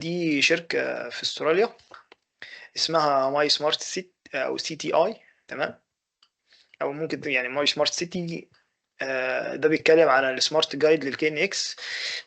دي شركة في استراليا اسمها ماي سمارت سيت او سي تي اي. تمام. او ممكن يعني ماي سمارت سيتي. ده بيتكلم على السمارت جايد للكي ان اكس.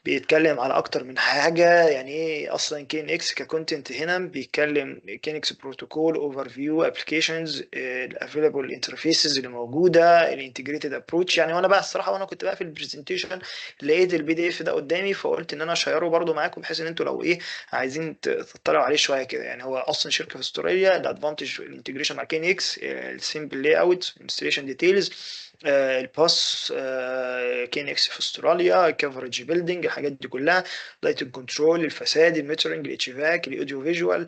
بيتكلم على اكتر من حاجه، يعني ايه اصلا كي ان اكس ككونتنت. هنا بيتكلم كي ان اكس بروتوكول اوفر فيو ابلكيشنز الافيلابل انترفيسز اللي موجوده الانتجريتد ابروتش. يعني وانا بقى الصراحه وانا كنت بقى في البرزنتيشن لقيت البي دي اف ده قدامي، فقلت ان انا اشيره برضو معاكم بحيث ان انتوا لو ايه عايزين تطلعوا عليه شويه كده. يعني هو اصلا شركه في استراليا، الادفانتج الانتجريشن مع كي ان اكس، السيمبل لاي اوت، انستليشن ديتيلز، الباس، كين اكس في استراليا، كفرج بيلدينج، الحاجات دي كلها، لايت كنترول، الفساد، الميترنج، الاتش فاك، الاوديو فيجوال.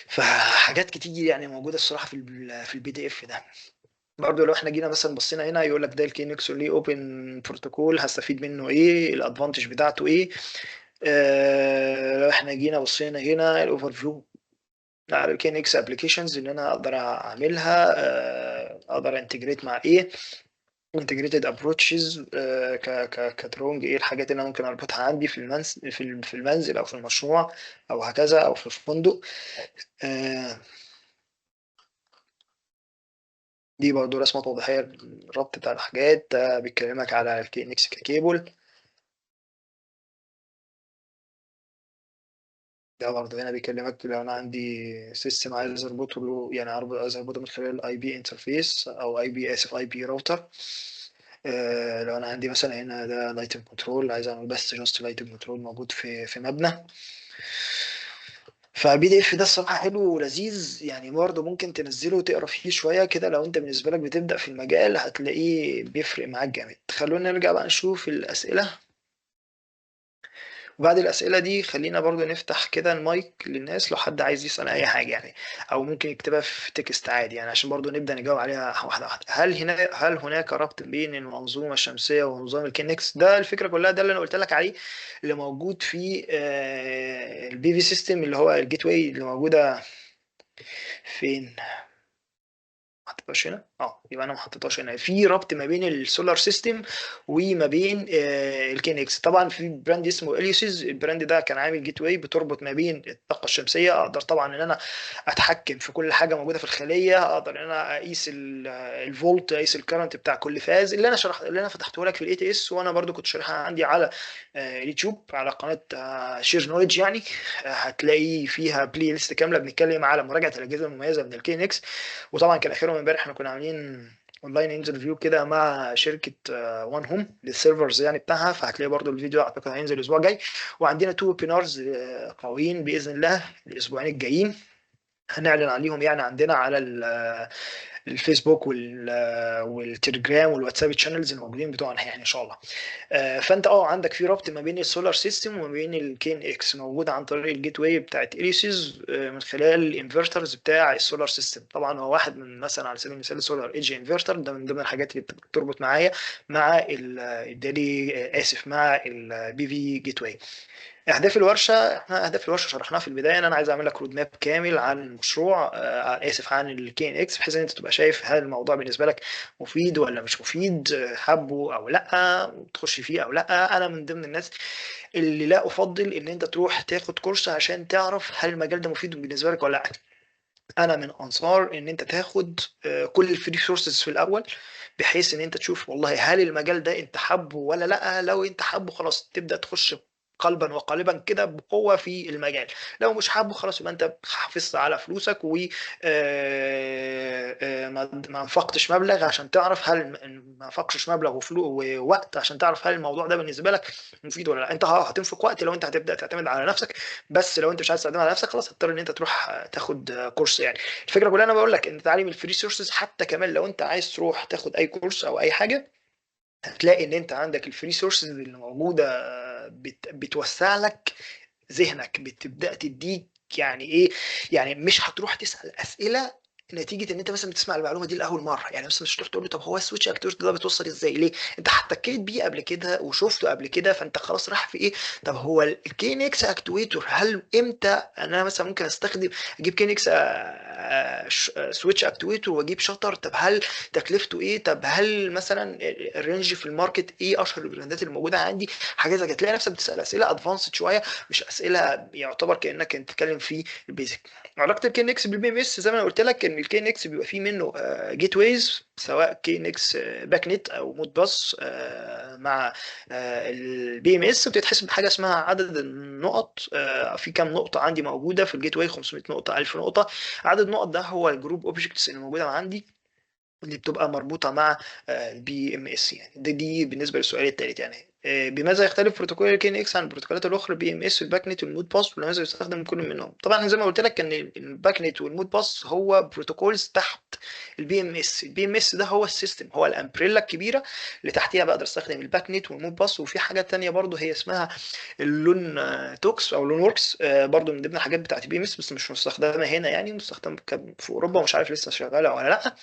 فحاجات كتير يعني موجوده الصراحه في البي دي اف ده. برضه لو احنا جينا مثلا بصينا هنا يقول لك ده الكينكس ليه اوبن بروتوكول، هستفيد منه ايه، الادفانتج بتاعته ايه. لو احنا جينا بصينا هنا الاوفر فيو على الكينكس ابلكيشنز اللي انا اقدر اعملها، اقدر انتجريت مع ايه، integrated approaches، كدرونج، ايه الحاجات اللي انا ممكن اربطها عندي في المنزل، في المنزل او في المشروع او هكذا او في الفندق. آه، دي برضو رسمة توضيحية الربط بتاع الحاجات. بيكلمك على الكي ان اكس ككيبل. ده برضو هنا بيكلمك لو انا عندي سيستم عايز اربطه له، يعني عايز اربطه من خلال الاي بي انترفيس او اي بي، اسف، اي بي راوتر. لو انا عندي مثلا هنا ده لايتنج كنترول، عايز اعمل بس جاست لايتنج كنترول موجود في مبنى. فبي دي اف ده الصراحه حلو ولذيذ، يعني برضه ممكن تنزله وتقرا فيه شويه كده. لو انت بالنسبه لك بتبدا في المجال هتلاقيه بيفرق معاك جامد. خلونا نرجع بقى نشوف الاسئله. وبعد الاسئله دي خلينا برضه نفتح كده المايك للناس لو حد عايز يسال اي حاجه يعني، او ممكن يكتبها في تكست عادي يعني، عشان برضه نبدا نجاوب عليها واحده واحده. هل هناك ربط بين المنظومه الشمسيه ونظام الكينكس؟ ده الفكره كلها، ده اللي انا قلت لك عليه، اللي موجود في البي في سيستم، اللي هو الجيت واي اللي موجوده فين. ما حطيتهاش هنا، يبقى انا ما حطيتهاش هنا. في ربط ما بين السولار سيستم وما بين الكينكس. طبعا في براند اسمه اليوسيز، البراند ده كان عامل جيت واي بتربط ما بين الطاقه الشمسيه. اقدر طبعا ان انا اتحكم في كل حاجه موجوده في الخليه، اقدر ان انا اقيس الفولت، اقيس الكرنت بتاع كل فاز، اللي انا فتحته لك في الاي تي اس، وانا برضو كنت شارحها عندي على يوتيوب على قناه شير نوليدج يعني. هتلاقي فيها بلاي ليست كامله بنتكلم على مراجعه الاجهزه المميزه من الكينكس. وطبعا كان اخرهم امبارح احنا كنا عاملين اونلاين انترفيو كده مع شركه وان هوم للسيرفرز يعني بتاعها، فهتلاقي برضو الفيديو اعتقد هينزل الاسبوع الجاي. وعندنا تو ويبينارز قويين باذن الله الاسبوعين الجايين، هنعلن عليهم يعني عندنا على الفيسبوك والتليجرام والواتساب تشانلز الموجودين بتوعنا يعني ان شاء الله. فانت عندك في ربط ما بين السولار سيستم وما بين الكين اكس، موجود عن طريق الجيت واي بتاعت اليسيز، من خلال الانفرترز بتاع السولار سيستم. طبعا هو واحد من، مثلا على سبيل المثال، السولار ايدج انفرتر ده من ضمن الحاجات اللي بتربط معايا مع الدالي، اسف، مع البي في جيت واي. اهداف الورشه شرحناها في البدايه، ان انا عايز اعمل لك رود ماب كامل عن المشروع، اسف، عن الكي ان اكس، بحيث ان انت تبقى شايف هل الموضوع بالنسبه لك مفيد ولا مش مفيد، حبه او لا، تخش فيه او لا. انا من ضمن الناس اللي لا افضل ان انت تروح تاخد كورس عشان تعرف هل المجال ده مفيد بالنسبه لك ولا لا. انا من انصار ان انت تاخد كل الفري سورسز في الاول، بحيث ان انت تشوف والله هل المجال ده انت حابه ولا لا. لو انت حابه خلاص تبدا تخش قلبا وقالبا كده بقوه في المجال. لو مش حابه خلاص يبقى انت حافظت على فلوسك و ما انفقتش مبلغ عشان تعرف هل، ما انفقتش مبلغ ووقت عشان تعرف هل الموضوع ده بالنسبه لك مفيد ولا لا. انت هتنفق وقت لو انت هتبدا تعتمد على نفسك، بس لو انت مش عايز تعتمد على نفسك خلاص هتضطر ان انت تروح تاخد كورس يعني. الفكره كلها انا بقول لك ان تعليم الفري سورسز، حتى كمان لو انت عايز تروح تاخد اي كورس او اي حاجه، هتلاقي ان انت عندك الفري سورسز اللي موجوده بتوسع لك ذهنك، بتبدا تديك يعني ايه، يعني مش هتروح تسال اسئله نتيجه ان انت مثلا بتسمع المعلومه دي لاول مره. يعني مثلا مش تروح تقول له طب هو السويتش اكتويتر ده بيتوصل ازاي؟ ليه؟ انت احتكيت بيه قبل كده وشفته قبل كده، فانت خلاص راح في ايه. طب هو الكين اكس اكتويتر، هل امتى انا مثلا ممكن استخدم، اجيب كين اكس سويتش اكتويتر واجيب شطر؟ طب هل تكلفته ايه؟ طب هل مثلا الرينج في الماركت ايه؟ اشهر البراندات اللي موجوده عندي؟ حاجه زي كده. تلاقي نفسك بتسال اسئله ادفانسد شويه، مش اسئله يعتبر كانك انت بتتكلم في البيزك. علاقه الكي ان اكس بالبي ام اس زي ما انا قلت لك، ان الكي ان اكس بيبقى فيه منه جيت ويز، سواء كي ان اكس باك نت او مود باص مع البي ام اس، بتتحسب بحاجه اسمها عدد النقط. في كام نقطه عندي موجوده في الجيت واي؟ 500 نقطه، 1000 نقطه. عدد النقط ده هو الجروب اوبجكتس اللي موجوده عندي، اللي بتبقى مربوطه مع البي ام اس يعني. دي بالنسبه للسؤال الثالث يعني. بماذا يختلف بروتوكول الكي ان اكس عن البروتوكولات الاخرى؟ بي ام اس والباك نت والمود باس، ولماذا يستخدم كل منهم؟ طبعا زي ما قلت لك ان الباك نت والمود باس هو بروتوكولز تحت البي ام اس. البي ام اس ده هو السيستم، هو الامبريلا الكبيره اللي تحتيها بقدر استخدم الباك نت والمود باس. وفي حاجه تانية برضو هي اسمها اللون توكس او لون وركس، برضو من ضمن الحاجات بتاعت البي ام اس، بس مش مستخدمه هنا يعني، مستخدم في اوروبا، ومش عارف لسه شغاله ولا لا.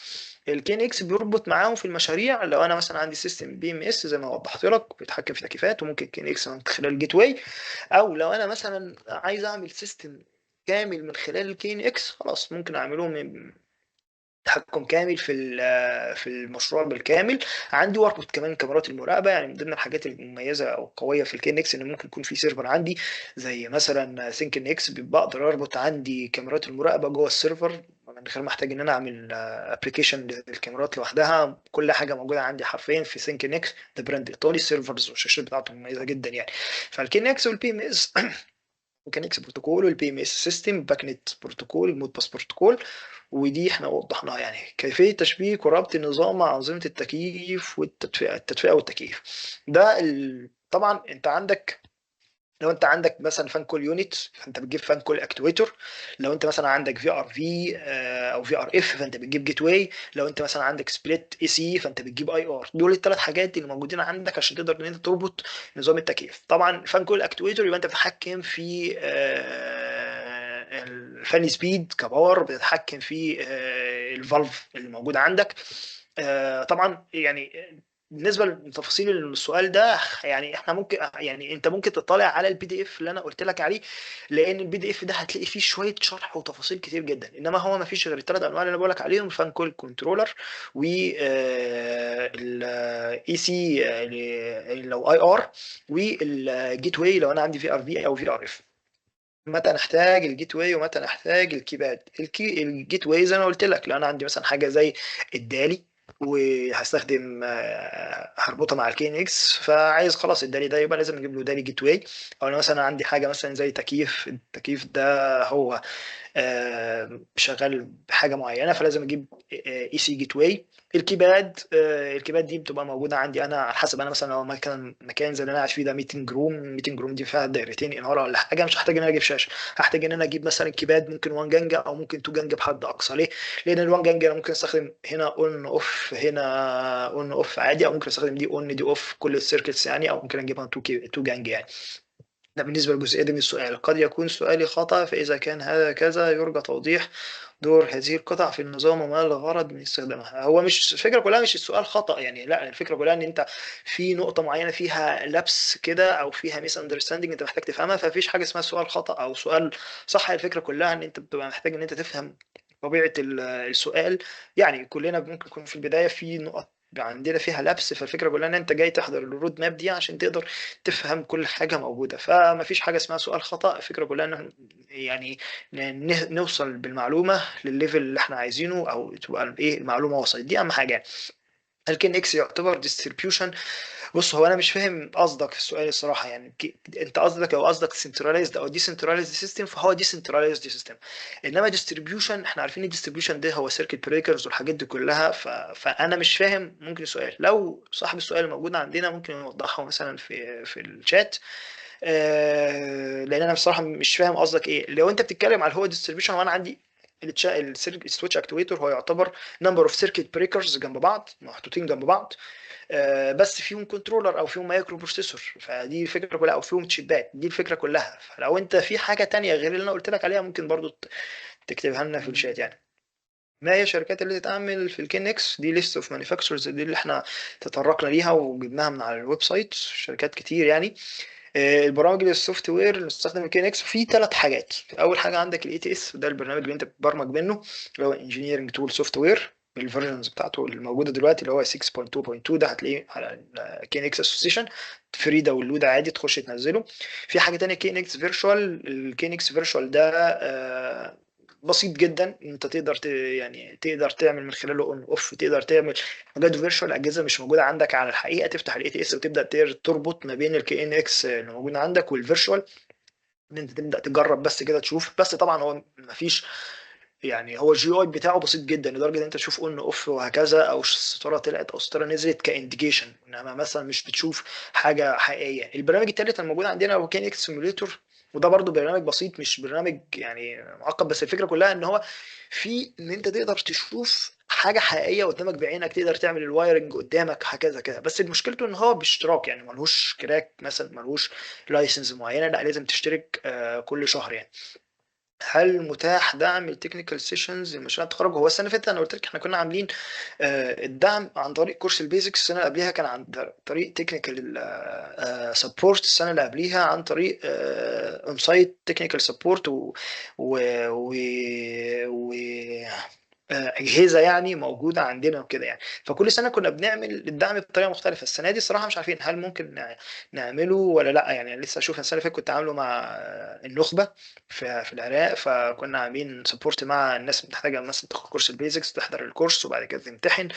الكين اكس بيربط معاهم في المشاريع. لو انا مثلا عندي سيستم بي ام اس زي ما وضحت لك بيتحكم في تكييفات، وممكن كين اكس من خلال الجيت واي. او لو انا مثلا عايز اعمل سيستم كامل من خلال الكين اكس، خلاص ممكن اعمله من تحكم كامل في المشروع بالكامل. عندي واربط كمان كاميرات المراقبه. يعني من ضمن الحاجات المميزه او القويه في الكين اكس ان ممكن يكون في سيرفر عندي زي مثلا ثينكن اكس، بقدر اربط عندي كاميرات المراقبه جوه السيرفر من غير ما احتاج ان انا اعمل ابلكيشن للكاميرات لوحدها. كل حاجه موجوده عندي حرفيا في ثينكن اكس. ده براند ايطالي، السيرفرز والشاشات بتاعته مميزه جدا يعني. فالكين اكس والبي ام اس وكان اكس بروتوكول، والبي ام اس سيستم، باك نت بروتوكول، المود باس بروتوكول. ودي احنا وضحناها يعني. كيفيه تشبيك وربط النظام مع انظمه التكييف والتدفئه، التدفئه والتكييف. ده طبعا انت عندك، لو انت عندك مثلا فان كول يونت فانت بتجيب فان كول اكتويتر. لو انت مثلا عندك في ار في او في ار اف فانت بتجيب جيت واي. لو انت مثلا عندك سبليت اي سي فانت بتجيب اي ار. دول الثلاث حاجات اللي موجودين عندك عشان تقدر ان انت تربط نظام التكييف. طبعا فان كول اكتويتر يبقى انت بتتحكم في الفان سبيد كباور، بتتحكم في الفالف اللي موجود عندك. طبعا يعني بالنسبه لتفاصيل السؤال ده، يعني احنا ممكن، يعني انت ممكن تطلع على البي دي اف اللي انا قلت لك عليه، لان البي دي اف ده هتلاقي فيه شويه شرح وتفاصيل كتير جدا. انما هو ما فيش غير الثلاث انواع اللي انا بقول لك عليهم: فان كول كنترولر، و الاي سي لو اي ار، والجيت واي لو انا عندي في ار في او في ار اف. متى نحتاج الجيت واي ومتى نحتاج الكيباد؟ الجيت واي زي ما قلت لك لو انا عندي مثلا حاجه زي الدالي، وهستخدم هربطها مع الكين اكس، فعايز خلاص الدالي ده يبقى لازم اجيب له دالي جيت واي. او انا مثلا عندي حاجه مثلا زي تكييف، التكييف ده هو شغال بحاجه معينه، فلازم اجيب اي سي جيت واي. الكيباد، الكيباد دي بتبقى موجوده عندي انا على حسب. انا مثلا لو مكان زي اللي انا قاعد فيه ده ميتنج روم، ميتنج روم دي فيها دايرتين اناره ولا حاجه، مش هحتاج ان انا اجيب شاشه. هحتاج ان انا اجيب مثلا كيباد ممكن 1 جنجا او ممكن 2 جنجا بحد اقصى. ليه؟ لان ال 1 جنجا انا ممكن استخدم هنا اون اوف، هنا اون اوف عادي، او ممكن استخدم دي اون دي اوف كل السيركتس يعني، او ممكن اجيبها 2 جنجا يعني. ده بالنسبة للجزئية دي من السؤال. قد يكون سؤالي خطأ، فإذا كان هذا كذا يرجى توضيح دور هذه القطع في النظام وما الغرض من استخدامها. هو مش الفكرة كلها، مش السؤال خطأ يعني، لا، الفكرة كلها ان انت في نقطة معينة فيها لبس كده او فيها ميس اندرستاندينج انت محتاج تفهمها، فمفيش حاجة اسمها سؤال خطأ او سؤال صح. الفكرة كلها ان انت بتبقى محتاج ان انت تفهم طبيعة السؤال. يعني كلنا ممكن يكون في البداية في نقط عندنا فيها لبس، فالفكرة كلها ان انت جاي تحضر الرود ماب دي عشان تقدر تفهم كل حاجة موجودة. فما فيش حاجة اسمها سؤال خطأ. الفكرة كلها ان يعني نوصل بالمعلومة للليفل اللي احنا عايزينه، او تبقى ايه المعلومة وصلت، دي اهم حاجة يعني. هل كان اكس يعتبر ديستريبيوشن؟ بص هو انا مش فاهم قصدك في السؤال الصراحه يعني. انت قصدك، لو قصدك سنتراليزد او ديسنتراليزد سيستم فهو ديسنتراليزد سيستم. انما ديستريبيوشن احنا عارفين الديستريبيوشن ده هو سيركت بريكرز والحاجات دي كلها. فانا مش فاهم. ممكن السؤال لو صاحب السؤال موجود عندنا ممكن يوضحه مثلا في الشات. لان انا بصراحه مش فاهم قصدك ايه. لو انت بتتكلم على هو ديستريبيوشن، وانا عندي السويتش اكتويتر هو يعتبر نمبر اوف سيركت بريكرز جنب بعض، محطوطين جنب بعض، بس فيهم كنترولر او فيهم مايكرو بروسيسور. فدي الفكره كلها، او فيهم تشيبات. دي الفكره كلها. فلو انت في حاجه تانية غير اللي انا قلت لك عليها ممكن برضو تكتبها لنا في الشات يعني. ما هي الشركات اللي تتعامل في الكينكس دي؟ ليست اوف مانيفاكتشرز دي اللي احنا تطرقنا ليها وجبناها من على الويب سايت، شركات كتير يعني. البرامج السوفت وير اللي بتستخدم الكينكس في ثلاث حاجات. اول حاجه عندك الاي تي اس، ده البرنامج اللي انت بتبرمج منه، اللي هو انجينيرنج تول سوفت وير، بالفيرجنز بتاعته الموجوده دلوقتي اللي هو 6.2.2، ده هتلاقيه على الكينكس اسوسيشن، فري داونلود عادي تخش تنزله. في حاجه تانية كينكس فيرتشوال. الكينكس فيرتشوال ده بسيط جدا، انت تقدر يعني تقدر تعمل من خلاله اون اوف، تقدر تعمل حاجات فيرتشوال، اجهزه مش موجوده عندك على الحقيقه، تفتح الاي تي اس وتبدا تربط ما بين الكي ان اكس اللي موجود عندك والفيرتشوال، ان انت تبدا تجرب بس كده تشوف. بس طبعا هو ما فيش يعني، هو الجي اي بتاعه بسيط جدا لدرجه ان انت تشوف اون اوف وهكذا، او ستاره طلعت او ستاره نزلت كانديكيشن، انما مثلا مش بتشوف حاجه حقيقيه. البرنامج الثالث الموجود عندنا هو كان اكس سيموليتور، وده برضو برنامج بسيط، مش برنامج يعني معقد، بس الفكره كلها ان هو في ان انت تقدر تشوف حاجه حقيقيه قدامك بعينك، تقدر تعمل الوايرنج قدامك هكذا كده. بس مشكلته ان هو باشتراك يعني، ملهوش كراك مثلا، ملهوش لايسنس معينه، لا لازم تشترك كل شهر يعني. هل متاح دعم التكنيكال سيشنز لمشاريع التخرج؟ هو السنه اللي فاتت انا قلت لك احنا كنا عاملين الدعم عن طريق كورس البيزكس، السنه اللي قبليها كان عن طريق تكنيكال سبورت، السنه اللي قبليها عن طريق اون سايت تكنيكال سبورت و... و... و... اجهزه يعني موجوده عندنا وكده يعني. فكل سنه كنا بنعمل الدعم بطريقه مختلفه. السنه دي الصراحه مش عارفين هل ممكن نعمله ولا لا يعني. لسه اشوف السنه اللي فاتت كنت عامله مع النخبه في العراق، فكنا عاملين سبورت مع الناس اللي محتاجه مثلا تاخد كورس البيزكس، تحضر الكورس وبعد كده تمتحن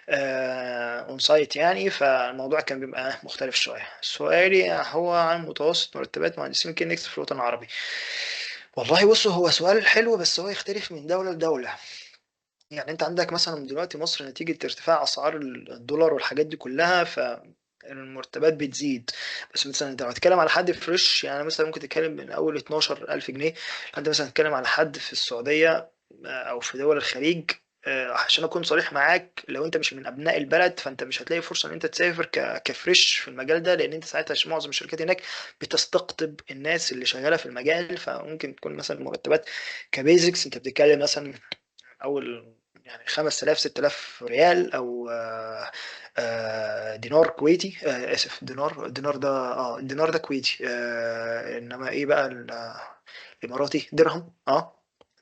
اون سايت يعني. فالموضوع كان بيبقى مختلف شويه. سؤالي هو عن متوسط مرتبات مهندسين كينكس في الوطن العربي. والله بصوا، هو سؤال حلو بس هو يختلف من دوله لدوله. يعني انت عندك مثلا دلوقتي مصر نتيجة ارتفاع اسعار الدولار والحاجات دي كلها، فالمرتبات بتزيد. بس مثلا انت لو هتتكلم على حد فريش يعني، مثلا ممكن تتكلم من اول 12,000 جنيه. انت مثلا تتكلم على حد في السعودية او في دول الخليج. عشان اكون صريح معاك، لو انت مش من ابناء البلد فانت مش هتلاقي فرصه ان انت تسافر كفريش في المجال ده، لان انت ساعتها معظم الشركات هناك بتستقطب الناس اللي شغاله في المجال. فممكن تكون مثلا مرتبات كبيزكس انت بتتكلم مثلا اول يعني 5000 6000 ريال، او دينار كويتي، اسف، الدينار ده الدينار ده كويتي، انما ايه بقى الاماراتي درهم.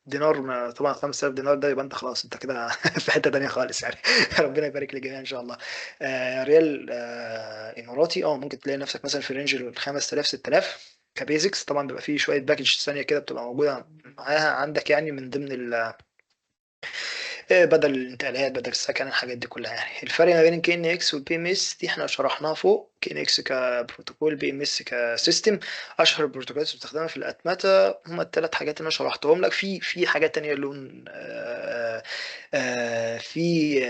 دينار طبعا 5000 دينار ده يبقى انت خلاص انت كده في حتة تانية خالص يعني. ربنا يبارك للجميع ان شاء الله. ريال اماراتي ممكن تلاقي نفسك مثلا في رينج ال 5000 6000 كبيزكس. طبعا بيبقى فيه شويه باكج ثانيه كده بتبقى موجوده معاها عندك يعني، من ضمن بدل الانتقالات، بدل السكن، الحاجات دي كلها يعني. الفرق ما بين الكي ان اكس والبي ام اس دي احنا شرحناها فوق. كي ان اكس كبروتوكول، بي ام اس كسيستم. اشهر البروتوكولات اللي بتستخدمها في الاتمته هم الثلاث حاجات اللي انا شرحتهم لك. في حاجات تانية لون في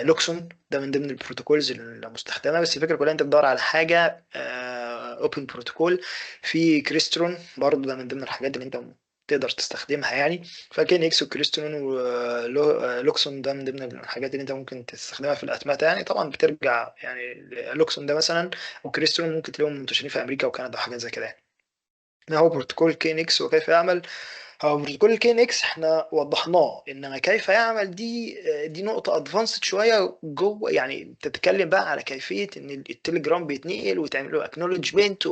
لوكسون، ده من ضمن البروتوكولز المستخدمه. بس الفكره كلها انت بتدور على حاجه اوبن بروتوكول. في كريسترون برضه، ده من ضمن الحاجات اللي انت تقدر تستخدمها يعني. فكان اكس وكريستون ولوكسون ده من ضمن الحاجات اللي انت ممكن تستخدمها في الاتمته يعني. طبعا بترجع يعني لوكسون ده مثلا وكريستون ممكن تلاقيهم منتشرين في امريكا وكندا وحاجات زي كده يعني. ما هو بروتوكول كين اكس وكيف يعمل؟ هو بروتوكول الكين اكس احنا وضحناه، انما كيف يعمل دي نقطة ادفانسد شوية جوه يعني. بتتكلم بقى على كيفية ان التليجرام بيتنقل وتعمل له اكنولجمنت،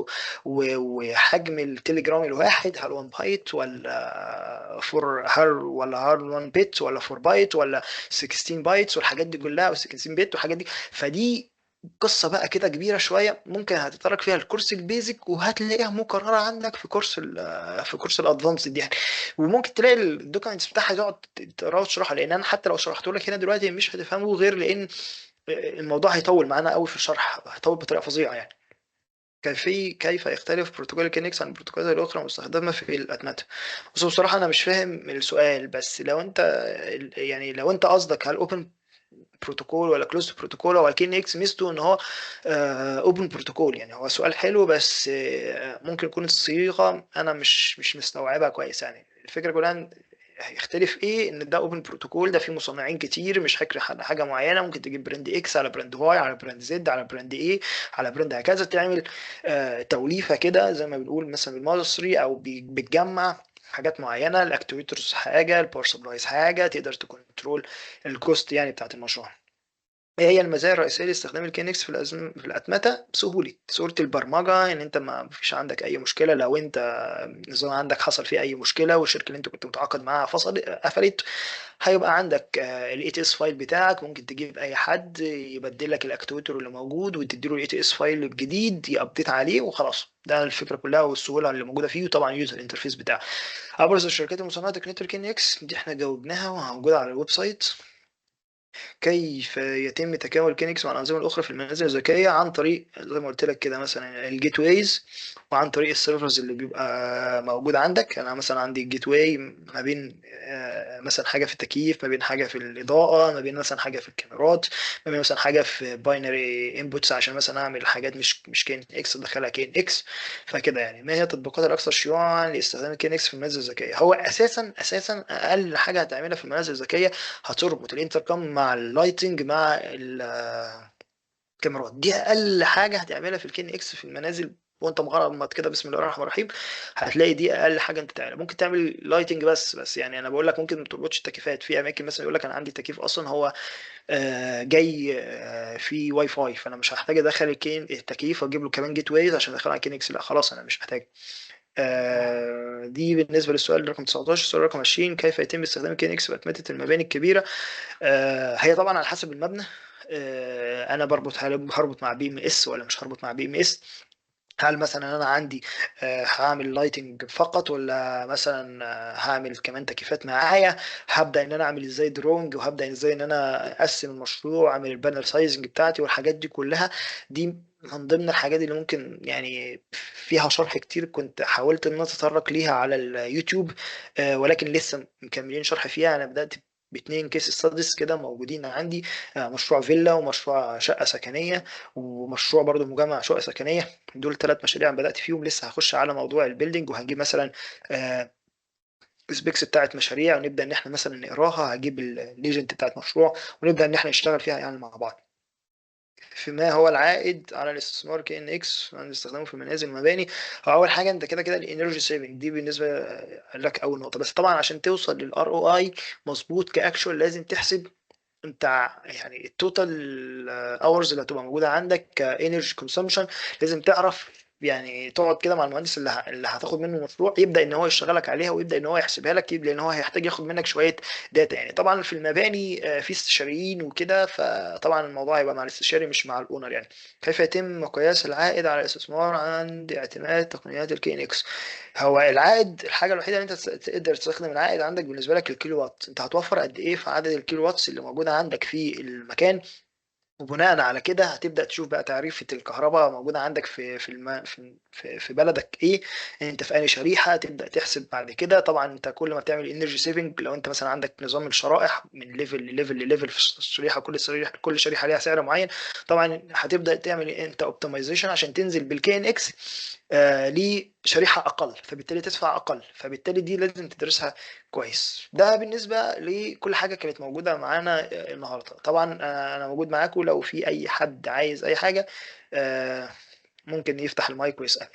وحجم التليجرام الواحد، هل 1 بايت ولا 4، هل 1 بت ولا 4 بايت ولا 16 بايتس والحاجات دي كلها، و16 بت والحاجات دي. فدي قصة بقى كده كبيرة شوية، ممكن هتتطرق فيها الكورس البيزك وهتلاقيها مكررة عندك في كورس الادفانس دي يعني. وممكن تلاقي الدوكيومنتس بتاعها تقعد تقرا وتشرحها، لان انا حتى لو شرحته لك هنا دلوقتي مش هتفهمه، غير لان الموضوع هيطول معانا قوي في الشرح، هيطول بطريقه فظيعه يعني. كيف يختلف بروتوكول الكينكس عن البروتوكولات الاخرى المستخدمه في الاتمته؟ بص بصراحه انا مش فاهم السؤال، بس لو انت يعني لو انت قصدك هل اوبن بروتوكول ولا كلوز بروتوكول، هو الكين اكس ميزته ان هو اوبن بروتوكول يعني. هو سؤال حلو بس ممكن يكون الصيغه انا مش مستوعبها كويس يعني. الفكره كلها هيختلف ايه، ان ده اوبن بروتوكول ده فيه مصنعين كتير، مش فاكر حاجه معينه. ممكن تجيب براند اكس على براند واي على براند زد على براند ايه على براند هكذا، تعمل توليفه كده زي ما بنقول مثلا بالمصري، او بتجمع حاجات معينه، الاكتويترز حاجه، الباور سبلايز حاجه، تقدر تكنترول الكوست يعني بتاعت المشروع. ايه هي المزايا الرئيسيه لاستخدام الكينكس في الاتمته؟ سهوله البرمجه، ان انت ما فيش عندك اي مشكله لو انت النظام عندك حصل فيه اي مشكله والشركه اللي انت كنت متعاقد معاها قفلت، هيبقى عندك الاي تي اس فايل بتاعك، ممكن تجيب اي حد يبدل لك الاكتويتر اللي موجود وتديله الاي تي اس فايل الجديد يابديت عليه وخلاص. ده الفكره كلها والسهوله اللي موجوده فيه، وطبعا يوزر انترفيس بتاعه. ابرز الشركات المصنعه تكنيكال كين اكس دي احنا جاوبناها وموجوده على الويب سايت. كيف يتم تكامل كينكس مع الأنظمة الأخرى في المنازل الذكية؟ عن طريق زي ما قلت لك كده مثلا الجيت ويز، وعن طريق السيرفرز اللي بيبقى موجود عندك. أنا مثلا عندي الجيت واي ما بين مثلا حاجة في التكييف، ما بين حاجة في الإضاءة، ما بين مثلا حاجة في الكاميرات، ما بين مثلا حاجة في باينري انبوتس عشان مثلا أعمل حاجات مش كين إكس أدخلها كين إكس. فكده يعني، ما هي التطبيقات الأكثر شيوعا لاستخدام الكين إكس في المنازل الذكية؟ هو أساسا أقل حاجة هتعملها في المنازل الذكية هتربط الانتركم مع اللايتنج مع الكاميرات. دي اقل حاجه هتعملها في الكين اكس في المنازل. وانت مغمض كده بسم الله الرحمن الرحيم هتلاقي دي اقل حاجه انت تعملها. ممكن تعمل لايتنج بس يعني انا بقول لك ممكن ما تربطش التكييفات في اماكن. مثلا يقول لك انا عندي تكييف اصلا هو جاي فيه واي فاي، فانا مش هحتاج ادخل التكييف واجيب له كمان جيت ويز عشان ادخله على كين اكس. لا خلاص انا مش محتاج. دي بالنسبه للسؤال رقم 19. السؤال رقم 20: كيف يتم استخدام كين اكس في اتمته المباني الكبيره؟ هي طبعا على حسب المبنى. انا هل هربط مع بي ام اس ولا مش هربط مع بي ام اس؟ هل مثلا انا عندي هعمل لايتنج فقط، ولا مثلا هعمل كمان تكييفات معايا؟ هبدا ان انا اعمل ازاي درونج، وهبدا ازاي ان انا اقسم المشروع، اعمل البانر سايزنج بتاعتي والحاجات دي كلها. دي من ضمن الحاجات اللي ممكن يعني فيها شرح كتير كنت حاولت ان انا اتطرق ليها على اليوتيوب، ولكن لسه مكملين شرح فيها. انا بدات باتنين كيس ستاديز كده موجودين عندي، مشروع فيلا ومشروع شقة سكنية ومشروع برضو مجمع شقق سكنية. دول 3 مشاريع أنا بدأت فيهم. لسه هخش على موضوع البيلدينج وهجيب مثلا سبيكس بتاعت مشاريع ونبدأ إن احنا مثلا نقراها. هجيب الليجنت بتاعت مشروع ونبدأ إن احنا نشتغل فيها يعني مع بعض. فيما هو العائد على الاستثمار كي ان اكس عند استخدامه في المنازل والمباني؟ هو اول حاجه انت كده كده الانرجي سيفنج دي بالنسبه لك اول نقطه. بس طبعا عشان توصل للار او اي مظبوط كاكشوال لازم تحسب انت يعني التوتال اورز اللي هتبقى موجوده عندك كانرجي كونسومشن. لازم تعرف يعني تقعد كده مع المهندس اللي هتاخد منه مشروع، يبدا ان هو يشتغلك عليها ويبدا ان هو يحسبها لك، يبدا ان هو هيحتاج ياخد منك شويه داتا. يعني طبعا في المباني في استشاريين وكده، فطبعا الموضوع هيبقى مع الاستشاري مش مع الاونر يعني. كيف يتم قياس العائد على الاستثمار عند اعتماد تقنيات الكي ان اكس؟ هو العائد الحاجه الوحيده اللي انت تقدر تستخدم العائد عندك بالنسبه لك الكيلو وات. انت هتوفر قد ايه في عدد الكيلو واتس اللي موجوده عندك في المكان، وبناء على كده هتبدأ تشوف بقى تعريفة الكهرباء موجودة عندك في بلدك ايه، انت في انهي شريحة. تبدأ تحسب بعد كده. طبعا انت كل ما بتعمل انرجي سيفنج، لو انت مثلا عندك نظام الشرائح من ليفل لليفل لليفل في الشريحة، كل شريحة ليها سعر معين. طبعا هتبدأ تعمل انت اوبتمايزيشن عشان تنزل بالكي ان اكس لشريحة اقل، فبالتالي تدفع اقل. فبالتالي دي لازم تدرسها كويس. ده بالنسبة لكل حاجة كانت موجودة معانا النهاردة. طبعا أنا موجود معاكم لو في أي حد عايز أي حاجة، آه، ممكن يفتح المايك ويسأل.